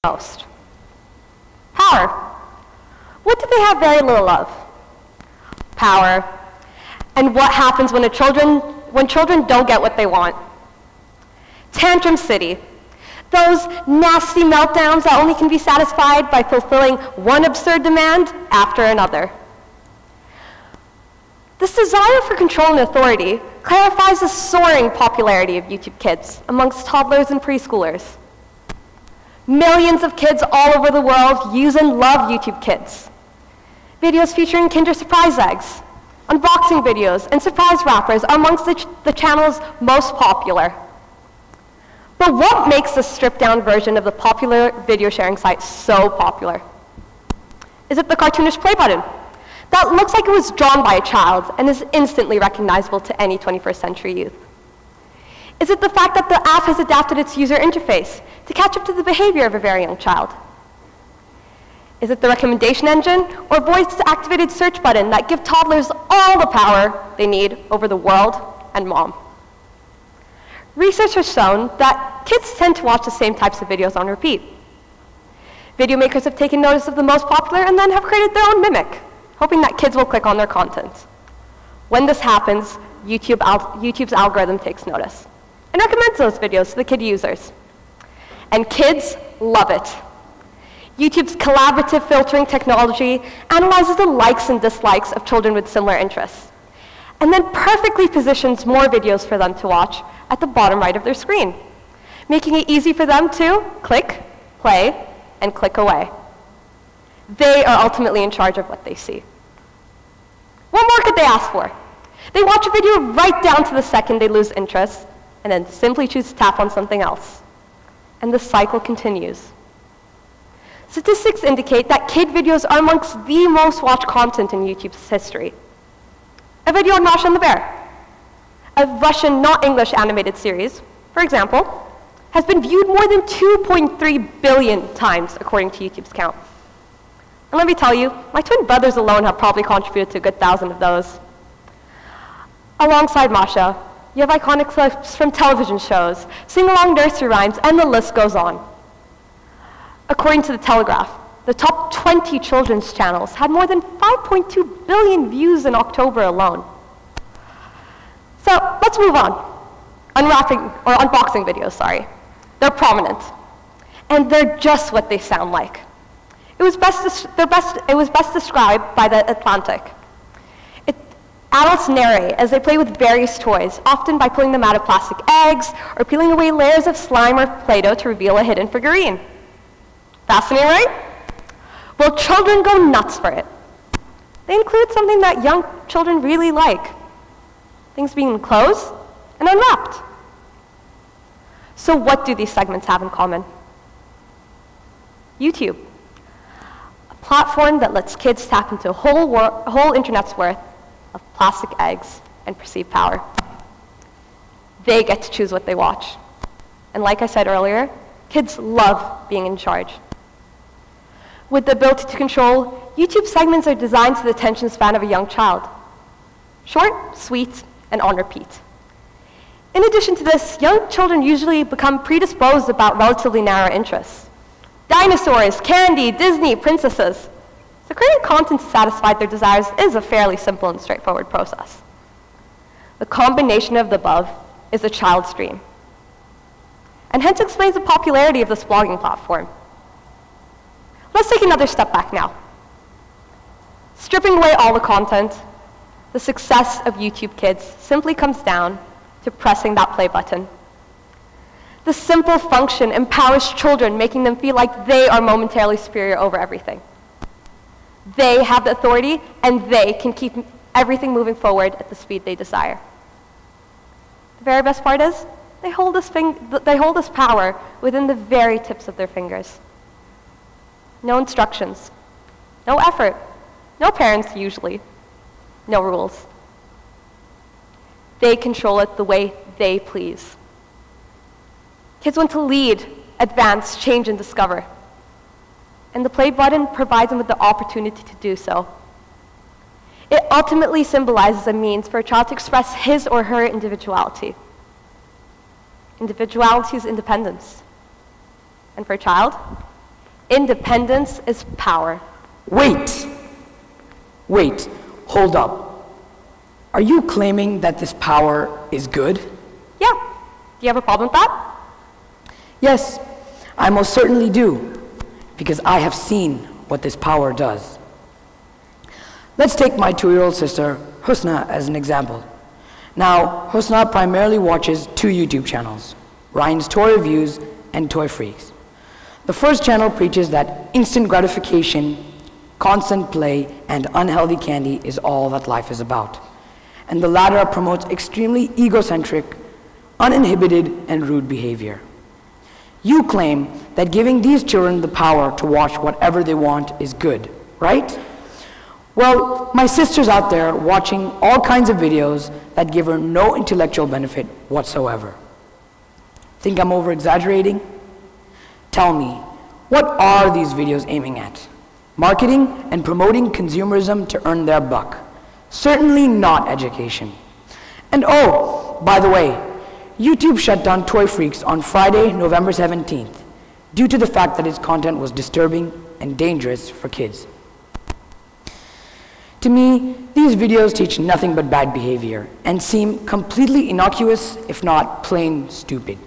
most? Power. What do they have very little of? Power. And what happens when children don't get what they want? Tantrum City. Those nasty meltdowns that only can be satisfied by fulfilling one absurd demand after another. This desire for control and authority clarifies the soaring popularity of YouTube Kids amongst toddlers and preschoolers. Millions of kids all over the world use and love YouTube Kids. Videos featuring Kinder Surprise eggs, unboxing videos, and surprise wrappers are amongst the channel's most popular. But what makes the stripped-down version of the popular video sharing site so popular? Is it the cartoonish play button that looks like it was drawn by a child and is instantly recognizable to any 21st century youth? Is it the fact that the app has adapted its user interface to catch up to the behavior of a very young child? Is it the recommendation engine or voice-activated search button that give toddlers all the power they need over the world and mom? Research has shown that kids tend to watch the same types of videos on repeat. Video makers have taken notice of the most popular and then have created their own mimic, hoping that kids will click on their content. When this happens, YouTube's algorithm takes notice and recommends those videos to the kid users. And kids love it. YouTube's collaborative filtering technology analyzes the likes and dislikes of children with similar interests, and then perfectly positions more videos for them to watch at the bottom right of their screen, making it easy for them to click, play, and click away. They are ultimately in charge of what they see. What more could they ask for? They watch a video right down to the second they lose interest, and then simply choose to tap on something else. And the cycle continues. Statistics indicate that kid videos are amongst the most watched content in YouTube's history. A video on Masha and the Bear, a Russian, not English animated series, for example, has been viewed more than 2.3 billion times according to YouTube's count. And let me tell you, my twin brothers alone have probably contributed to a good 1,000 of those. Alongside Masha, you have iconic clips from television shows, sing-along nursery rhymes, and the list goes on. According to The Telegraph, the top 20 children's channels had more than 5.2 billion views in October alone. So let's move on. Unboxing videos, sorry. They're prominent, and they're just what they sound like. It was best described by The Atlantic. Adults narrate as they play with various toys, often by pulling them out of plastic eggs or peeling away layers of slime or Play-Doh to reveal a hidden figurine. Fascinating, right? Well, children go nuts for it. They include something that young children really like, things being closed and unwrapped. So what do these segments have in common? YouTube, a platform that lets kids tap into a whole internet's worth of plastic eggs and perceived power. They get to choose what they watch. And like I said earlier, kids love being in charge. With the ability to control, YouTube segments are designed to the attention span of a young child. Short, sweet, and on repeat. In addition to this, young children usually become predisposed about relatively narrow interests. Dinosaurs, candy, Disney, princesses. So creating content to satisfy their desires is a fairly simple and straightforward process. The combination of the above is a child's dream, and hence explains the popularity of this blogging platform. Let's take another step back now. Stripping away all the content, the success of YouTube Kids simply comes down to pressing that play button. The simple function empowers children, making them feel like they are momentarily superior over everything. They have the authority, and they can keep everything moving forward at the speed they desire. The very best part is, they hold this power within the very tips of their fingers. No instructions, no effort, no parents usually, no rules. They control it the way they please. Kids want to lead, advance, change, and discover. And the play button provides them with the opportunity to do so. It ultimately symbolizes a means for a child to express his or her individuality. Individuality is independence. And for a child, Independence is power. Wait, hold up. Are you claiming that this power is good? Yeah. Do you have a problem with that? Yes, I most certainly do, because I have seen what this power does. Let's take my 2-year-old sister, Husna, as an example. Now, Husna primarily watches 2 YouTube channels, Ryan's Toy Reviews and Toy Freaks. The first channel preaches that instant gratification, constant play, and unhealthy candy is all that life is about. And the latter promotes extremely egocentric, uninhibited, and rude behavior. You claim that giving these children the power to watch whatever they want is good, right? Well, my sister's out there watching all kinds of videos that give her no intellectual benefit whatsoever. Think I'm over-exaggerating? Tell me, what are these videos aiming at? Marketing and promoting consumerism to earn their buck. Certainly not education. And oh, by the way, YouTube shut down Toy Freaks on Friday, November 17th, due to the fact that its content was disturbing and dangerous for kids. To me, these videos teach nothing but bad behavior and seem completely innocuous, if not plain stupid.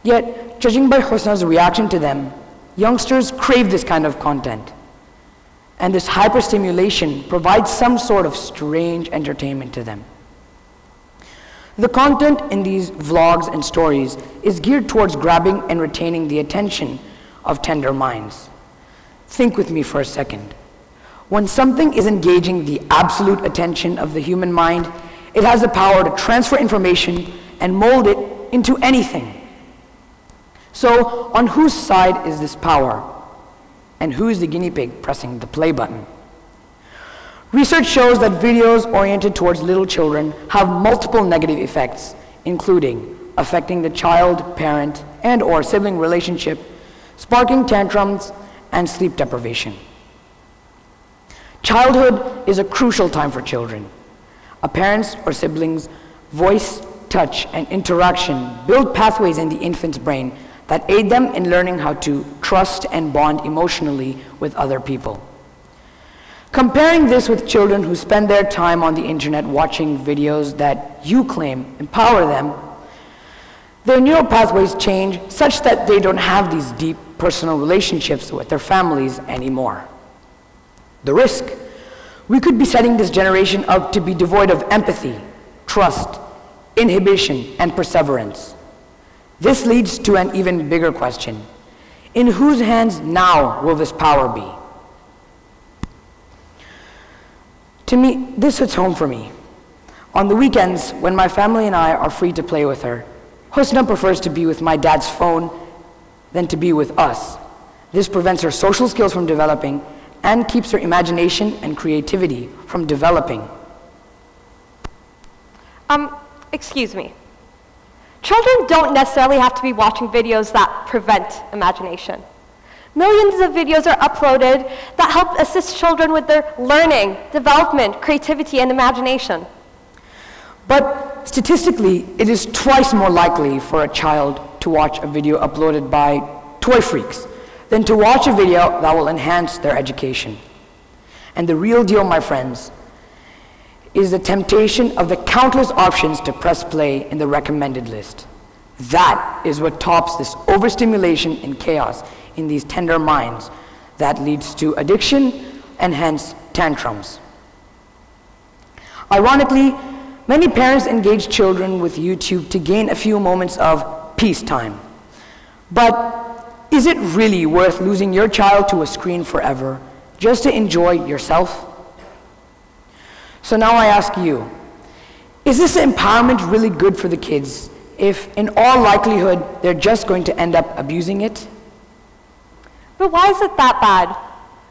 Yet, judging by Husna's reaction to them, youngsters crave this kind of content. And this hyperstimulation provides some sort of strange entertainment to them. The content in these vlogs and stories is geared towards grabbing and retaining the attention of tender minds. Think with me for a second. When something is engaging the absolute attention of the human mind, it has the power to transfer information and mold it into anything. So, on whose side is this power? And who is the guinea pig pressing the play button? Research shows that videos oriented towards little children have multiple negative effects, including affecting the child, parent, and/or sibling relationship, sparking tantrums, and sleep deprivation. Childhood is a crucial time for children. A parent's or sibling's voice, touch, and interaction build pathways in the infant's brain that aid them in learning how to trust and bond emotionally with other people. Comparing this with children who spend their time on the internet watching videos that you claim empower them, their neural pathways change such that they don't have these deep personal relationships with their families anymore. The risk: we could be setting this generation up to be devoid of empathy, trust, inhibition, and perseverance. This leads to an even bigger question. In whose hands now will this power be? To me, this hits home for me. On the weekends, when my family and I are free to play with her, Husna prefers to be with my dad's phone than to be with us. This prevents her social skills from developing and keeps her imagination and creativity from developing. Excuse me. Children don't necessarily have to be watching videos that prevent imagination. Millions of videos are uploaded that help assist children with their learning, development, creativity, and imagination. But statistically, it is twice more likely for a child to watch a video uploaded by Toy Freaks than to watch a video that will enhance their education. And the real deal, my friends, is the temptation of the countless options to press play in the recommended list. That is what tops this overstimulation and chaos in these tender minds that leads to addiction and hence tantrums. Ironically, many parents engage children with YouTube to gain a few moments of peace time. But is it really worth losing your child to a screen forever just to enjoy yourself? So now I ask you, is this empowerment really good for the kids if in all likelihood they're just going to end up abusing it? But why is it that bad,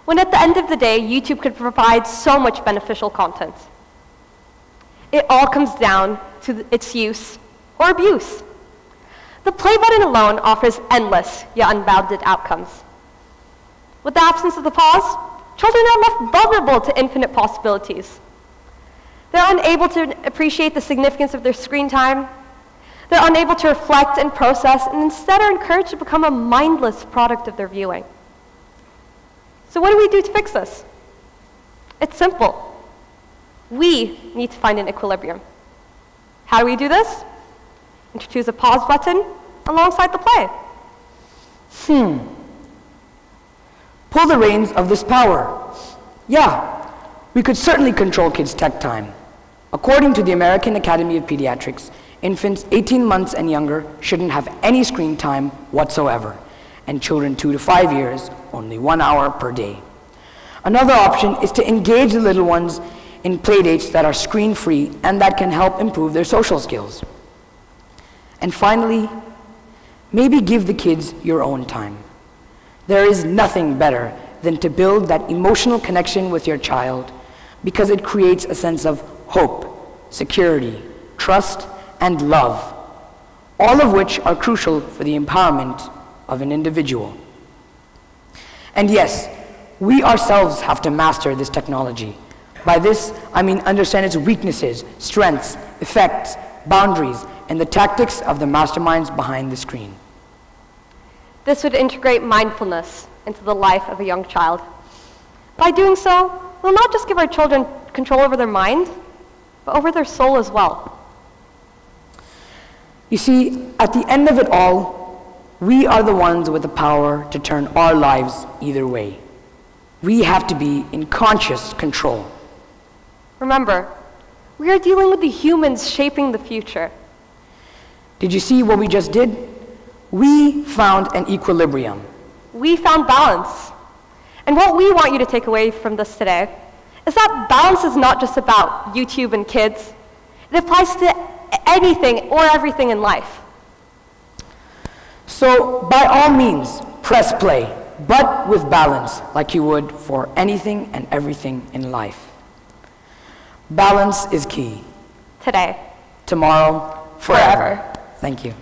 when at the end of the day, YouTube could provide so much beneficial content? It all comes down to its use or abuse. The play button alone offers endless yet unbounded outcomes. With the absence of the pause, children are left vulnerable to infinite possibilities. They're unable to appreciate the significance of their screen time. They're unable to reflect and process, and instead are encouraged to become a mindless product of their viewing. So what do we do to fix this? It's simple. We need to find an equilibrium. How do we do this? Introduce a pause button alongside the play. Pull the reins of this power. Yeah, we could certainly control kids' tech time. According to the American Academy of Pediatrics, infants 18 months and younger shouldn't have any screen time whatsoever, and children 2 to 5 years, only 1 hour per day. Another option is to engage the little ones in playdates that are screen-free and that can help improve their social skills. And finally, maybe give the kids your own time. There is nothing better than to build that emotional connection with your child because it creates a sense of hope, security, trust, and love, all of which are crucial for the empowerment of an individual. And yes, we ourselves have to master this technology. By this, I mean understand its weaknesses, strengths, effects, boundaries, and the tactics of the masterminds behind the screen. This would integrate mindfulness into the life of a young child. By doing so, we'll not just give our children control over their mind, but over their soul as well. You see, at the end of it all, we are the ones with the power to turn our lives either way. We have to be in conscious control. Remember, we are dealing with the humans shaping the future. Did you see what we just did? We found an equilibrium. We found balance. And what we want you to take away from this today is that balance is not just about YouTube and kids. It applies to anything or everything in life. So, by all means, press play, but with balance, like you would for anything and everything in life. Balance is key. Today. Tomorrow, forever. Thank you.